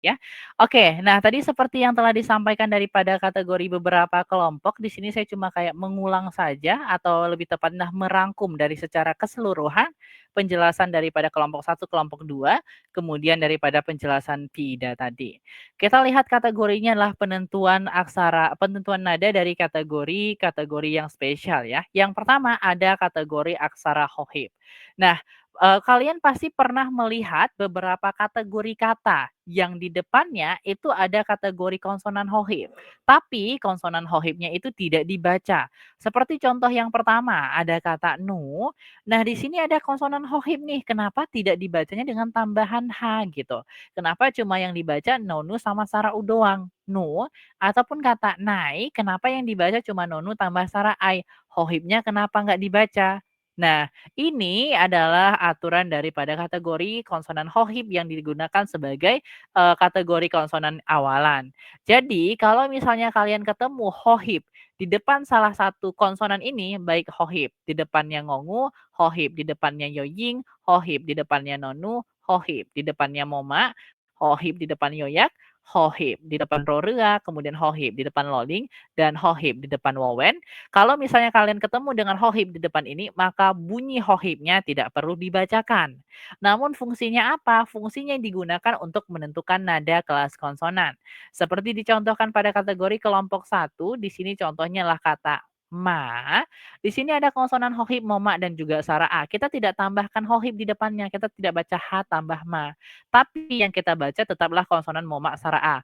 ya. Oke, nah tadi seperti yang telah disampaikan daripada kategori beberapa kelompok, di sini saya cuma kayak mengulang saja atau lebih tepatnya merangkum dari secara keseluruhan penjelasan daripada kelompok satu, kelompok 2, kemudian daripada penjelasan PIDA tadi. Kita lihat kategorinya adalah penentuan aksara, penentuan nada dari kategori yang spesial ya. Yang pertama ada kategori aksara hohib. Nah, kalian pasti pernah melihat beberapa kategori kata yang di depannya itu ada kategori konsonan hohib, tapi konsonan hohibnya itu tidak dibaca. Seperti contoh yang pertama, ada kata nu. Nah, di sini ada konsonan hohib nih, kenapa tidak dibacanya dengan tambahan h gitu? Kenapa cuma yang dibaca nonu sama sarau doang? Nu ataupun kata nai, kenapa yang dibaca cuma nonu tambah sarai? Hohibnya kenapa nggak dibaca? Nah, ini adalah aturan daripada kategori konsonan hohib yang digunakan sebagai, kategori konsonan awalan. Jadi, kalau misalnya kalian ketemu hohib di depan salah satu konsonan ini, baik hohib di depannya ngongu, hohib di depannya yoying, hohib di depannya nonu, hohib di depannya moma, hohib di depan yoyak, hohib di depan rorea, kemudian hohib di depan loling, dan hohib di depan wowen. Kalau misalnya kalian ketemu dengan hohib di depan ini, maka bunyi hohibnya tidak perlu dibacakan. Namun fungsinya apa? Fungsinya digunakan untuk menentukan nada kelas konsonan. Seperti dicontohkan pada kategori kelompok satu, di sini contohnya lah kata ma. Di sini ada konsonan hohib moma dan juga sara a. Kita tidak tambahkan hohib di depannya, kita tidak baca h tambah ma. Tapi yang kita baca tetaplah konsonan moma sara a.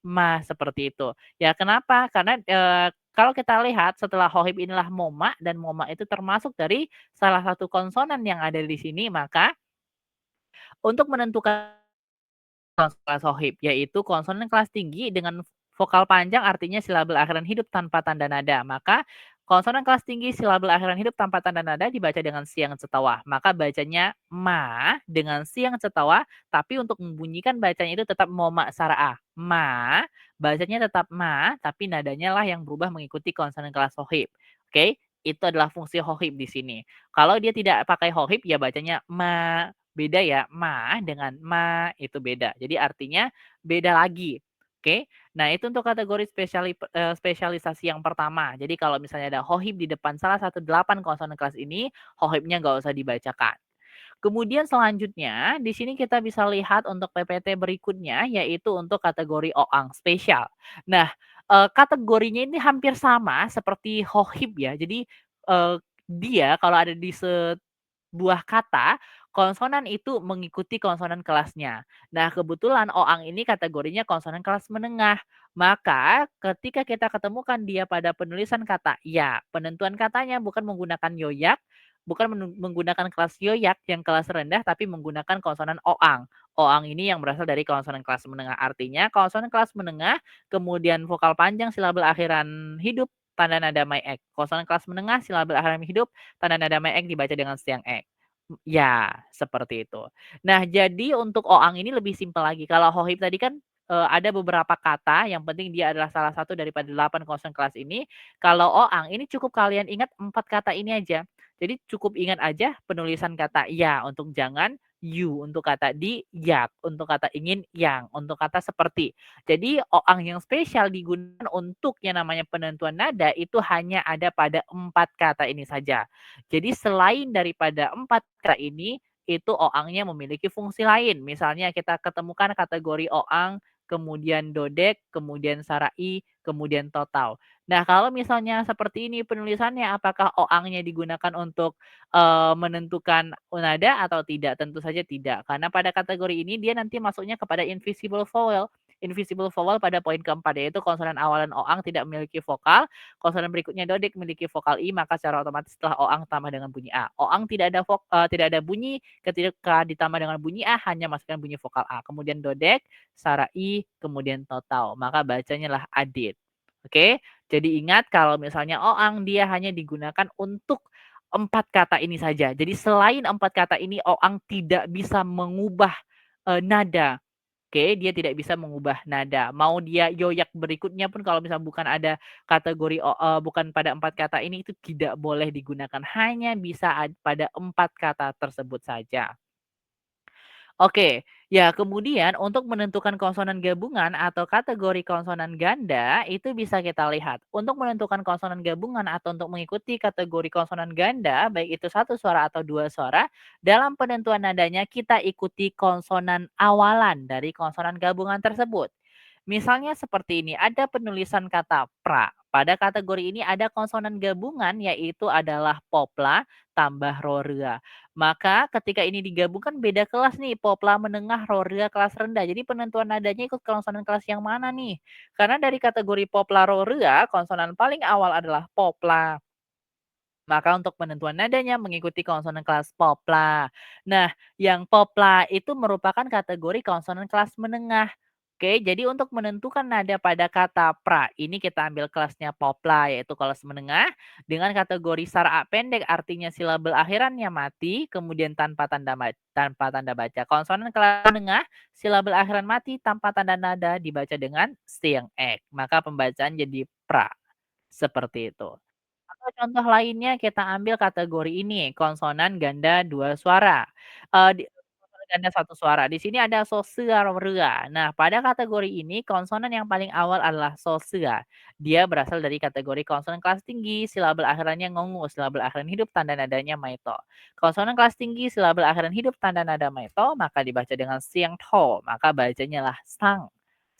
Ma seperti itu. Ya kenapa? Karena kalau kita lihat setelah hohib inilah moma dan moma itu termasuk dari salah satu konsonan yang ada di sini, maka untuk menentukan konsonan kelas hohib, yaitu konsonan kelas tinggi dengan vokal panjang artinya silabel akhiran hidup tanpa tanda nada. Maka konsonan kelas tinggi silabel akhiran hidup tanpa tanda nada dibaca dengan siang cetawah. Maka bacanya ma dengan siang cetawah, tapi untuk membunyikan bacanya itu tetap moma sara'a. Ma, bacanya tetap ma, tapi nadanya lah yang berubah mengikuti konsonan kelas hohib. Oke, itu adalah fungsi hohib di sini. Kalau dia tidak pakai hohib ya bacanya ma. Beda ya, ma dengan ma itu beda. Jadi artinya beda lagi. Oke. Nah, itu untuk kategori spesialisasi yang pertama. Jadi kalau misalnya ada hohib di depan salah satu 8 konsonan kelas ini, hohibnya nggak usah dibacakan. Kemudian selanjutnya, di sini kita bisa lihat untuk PPT berikutnya, yaitu untuk kategori oang spesial. Nah, kategorinya ini hampir sama seperti hohib ya. Jadi, dia kalau ada di buah kata, konsonan itu mengikuti konsonan kelasnya. Nah, kebetulan oang ini kategorinya konsonan kelas menengah. Maka ketika kita ketemukan dia pada penulisan kata ya, penentuan katanya bukan menggunakan yoyak, bukan menggunakan kelas yoyak yang kelas rendah, tapi menggunakan konsonan oang. Oang ini yang berasal dari konsonan kelas menengah. Artinya konsonan kelas menengah, kemudian vokal panjang silabel akhiran hidup, tanda nada my ek. Konsonan kelas menengah silabel akhiran hidup, tanda nada mek dibaca dengan siang ek. Ya, seperti itu. Nah, jadi untuk oang ini lebih simpel lagi. Kalau hohib tadi kan, ada beberapa kata, yang penting dia adalah salah satu daripada 8 konsonan kelas ini. Kalau oang ini cukup kalian ingat 4 kata ini aja. Jadi cukup ingat aja penulisan kata ya untuk jangan, you untuk kata di, yak untuk kata ingin, yang untuk kata seperti. Jadi oang yang spesial digunakan untuk yang namanya penentuan nada itu hanya ada pada 4 kata ini saja. Jadi selain daripada 4 kata ini, itu oangnya memiliki fungsi lain. Misalnya kita ketemukan kategori oang, kemudian dodek, kemudian sarai, kemudian total. Nah, kalau misalnya seperti ini penulisannya, apakah oangnya digunakan untuk menentukan nada atau tidak? Tentu saja tidak. Karena pada kategori ini dia nanti masuknya kepada invisible vowel. Invisible vowel pada poin keempat, yaitu konsonan awalan oang tidak memiliki vokal, konsonan berikutnya dodek memiliki vokal i, maka secara otomatis setelah oang tambah dengan bunyi a. Oang tidak ada bunyi, ketika ditambah dengan bunyi a hanya masukkan bunyi vokal a. Kemudian dodek, sarai, kemudian total. Maka bacanya lah adit. Oke, jadi ingat kalau misalnya oang dia hanya digunakan untuk 4 kata ini saja. Jadi selain 4 kata ini oang tidak bisa mengubah nada. Oke, dia tidak bisa mengubah nada. Mau dia yoyak berikutnya pun kalau misalnya bukan ada kategori bukan pada 4 kata ini itu tidak boleh digunakan, hanya bisa pada 4 kata tersebut saja. Oke, ya kemudian untuk menentukan konsonan gabungan atau kategori konsonan ganda itu bisa kita lihat. Untuk menentukan konsonan gabungan atau untuk mengikuti kategori konsonan ganda, baik itu satu suara atau dua suara, dalam penentuan nadanya kita ikuti konsonan awalan dari konsonan gabungan tersebut. Misalnya seperti ini, ada penulisan kata pra. Pada kategori ini ada konsonan gabungan yaitu adalah popla tambah rorea. Maka ketika ini digabungkan beda kelas nih, popla menengah, rorea kelas rendah. Jadi penentuan nadanya ikut konsonan kelas yang mana nih? Karena dari kategori popla rorea, konsonan paling awal adalah popla. Maka untuk penentuan nadanya mengikuti konsonan kelas popla. Nah, yang popla itu merupakan kategori konsonan kelas menengah. Oke, jadi untuk menentukan nada pada kata pra, ini kita ambil kelasnya popla, yaitu kelas menengah, dengan kategori sara pendek, artinya silabel akhirannya mati, kemudian tanpa tanda baca. Konsonan kelas menengah, silabel akhiran mati, tanpa tanda nada, dibaca dengan siang ek. Maka pembacaan jadi pra. Seperti itu. Atau contoh lainnya kita ambil kategori ini, konsonan ganda 2 suara, konsonan ganda 1 suara. Di sini ada sosea, rea. Nah, pada kategori ini konsonan yang paling awal adalah sosea. Dia berasal dari kategori konsonan kelas tinggi, silabel akhirannya ngongu, silabel akhiran hidup tanda nadanya maito. Konsonan kelas tinggi, silabel akhiran hidup tanda nada maito, maka dibaca dengan siang tho, maka bacanya lah sang.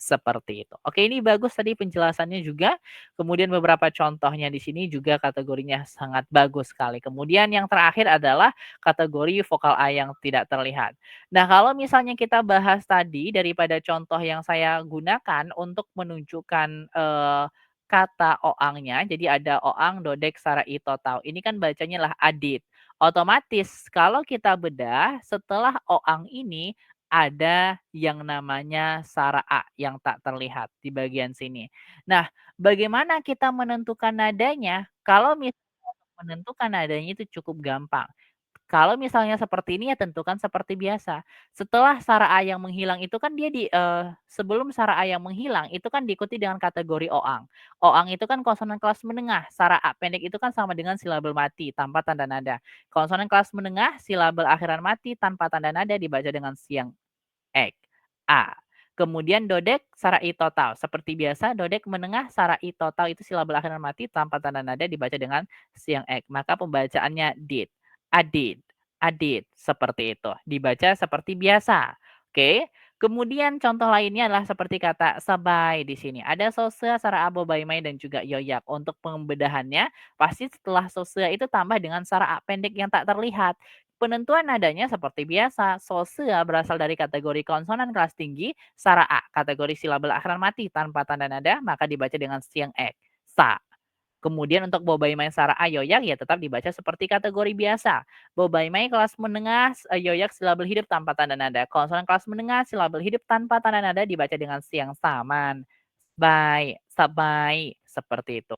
Seperti itu. Oke, ini bagus tadi penjelasannya juga. Kemudian beberapa contohnya di sini juga kategorinya sangat bagus sekali. Kemudian yang terakhir adalah kategori vokal A yang tidak terlihat. Nah, kalau misalnya kita bahas tadi daripada contoh yang saya gunakan untuk menunjukkan kata oangnya, jadi ada oang, dodek, sarai, totau. Ini kan bacanya lah adit. Otomatis kalau kita bedah setelah oang ini ada yang namanya saraa yang tak terlihat di bagian sini. Nah, bagaimana kita menentukan nadanya? Kalau misalnya untuk menentukan nadanya itu cukup gampang. Kalau misalnya seperti ini ya tentukan seperti biasa. Setelah sara A yang menghilang itu kan dia sebelum sara A yang menghilang itu kan diikuti dengan kategori oang. Oang itu kan konsonan kelas menengah, sara A pendek itu kan sama dengan silabel mati tanpa tanda nada. Konsonan kelas menengah, silabel akhiran mati tanpa tanda nada dibaca dengan siang ek, a. Kemudian dodek, sarai total. Seperti biasa, dodek menengah, sarai total itu silabel akhiran mati tanpa tanda nada dibaca dengan siang ek. Maka pembacaannya did, adid, adid. Seperti itu. Dibaca seperti biasa. Oke. Kemudian contoh lainnya adalah seperti kata sabay di sini. Ada sosea, sara abo, baimai, dan juga yoyak. Untuk pembedahannya, pasti setelah sosea itu tambah dengan sara a pendek yang tak terlihat. Penentuan nadanya seperti biasa, sosea berasal dari kategori konsonan kelas tinggi, sara A kategori silabel akhiran mati tanpa tanda nada, maka dibaca dengan siang ek, sa. Kemudian untuk bobaimai sara A yoyak ya tetap dibaca seperti kategori biasa. Bobaimai kelas menengah, yoyak silabel hidup tanpa tanda nada. Konsonan kelas menengah, silabel hidup tanpa tanda nada dibaca dengan siang saman. Bye, sabay, seperti itu.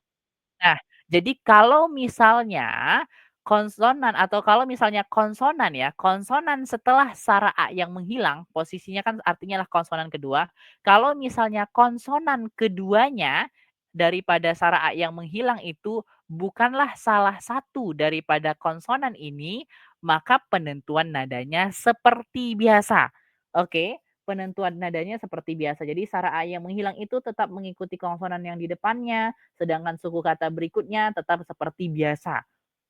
Nah, jadi kalau misalnya konsonan atau kalau misalnya konsonan ya, konsonan setelah sara A yang menghilang, posisinya kan artinya lah konsonan kedua. Kalau misalnya konsonan keduanya daripada sara A yang menghilang itu bukanlah salah satu daripada konsonan ini, maka penentuan nadanya seperti biasa. Oke? Penentuan nadanya seperti biasa. Jadi sara A yang menghilang itu tetap mengikuti konsonan yang di depannya, sedangkan suku kata berikutnya tetap seperti biasa.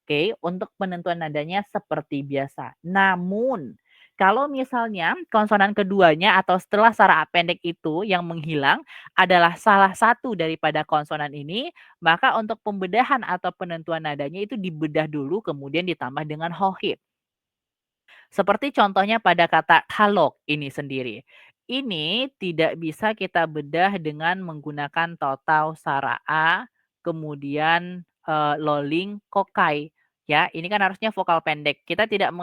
Oke, untuk penentuan nadanya seperti biasa. Namun, kalau misalnya konsonan keduanya atau setelah sara A pendek itu yang menghilang adalah salah satu daripada konsonan ini, maka untuk pembedahan atau penentuan nadanya itu dibedah dulu kemudian ditambah dengan hohid. Seperti contohnya pada kata kalok ini sendiri. Ini tidak bisa kita bedah dengan menggunakan totau sara a, kemudian, loling, kokai, ya. Ini kan harusnya vokal pendek. Kita tidak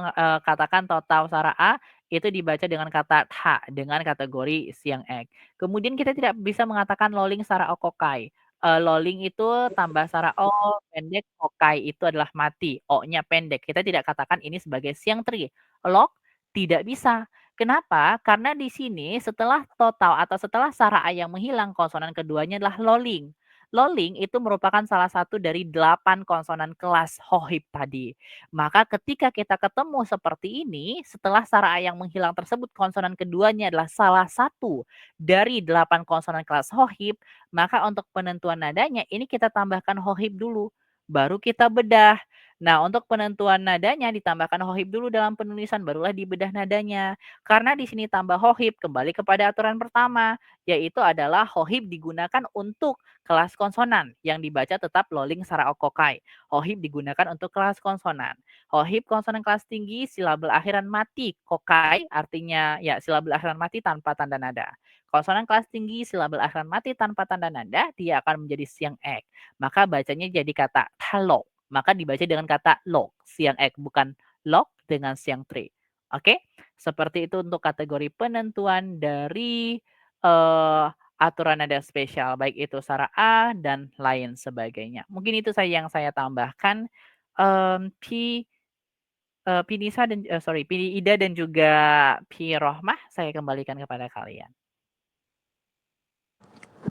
katakan totau sara a itu dibaca dengan kata tha, dengan kategori siang ek. Kemudian kita tidak bisa mengatakan loling sara o kokai. Loling itu tambah sara o pendek, kokai itu adalah mati, o-nya pendek. Kita tidak katakan ini sebagai siang tri. Lock tidak bisa. Kenapa? Karena di sini setelah total atau setelah sara A yang menghilang, konsonan keduanya adalah loling. Loling itu merupakan salah satu dari 8 konsonan kelas Hohib tadi. Maka ketika kita ketemu seperti ini, setelah Sara A yang menghilang tersebut konsonan keduanya adalah salah satu dari 8 konsonan kelas Hohib, maka untuk penentuan nadanya ini kita tambahkan Hohib dulu, baru kita bedah. Nah, untuk penentuan nadanya ditambahkan Hohib dulu dalam penulisan, barulah dibedah nadanya. Karena di sini tambah Hohib, kembali kepada aturan pertama, yaitu adalah Hohib digunakan untuk kelas konsonan yang dibaca tetap Loling Sara Okokai. Hohib digunakan untuk kelas konsonan. Hohib konsonan kelas tinggi silabel akhiran mati. Kokai artinya ya silabel akhiran mati tanpa tanda nada. Konsonan kelas tinggi silabel akhiran mati tanpa tanda nada, dia akan menjadi siang ek. Maka bacanya jadi kata halo. Maka dibaca dengan kata lo, siang ek, bukan lok dengan siang tri. Oke, seperti itu untuk kategori penentuan dari aturan nada spesial, baik itu Sara A dan lain sebagainya. Mungkin itu saja yang saya tambahkan. Pi Pinisa dan sorry, Pi Ida dan juga Pi Rohmah, saya kembalikan kepada kalian.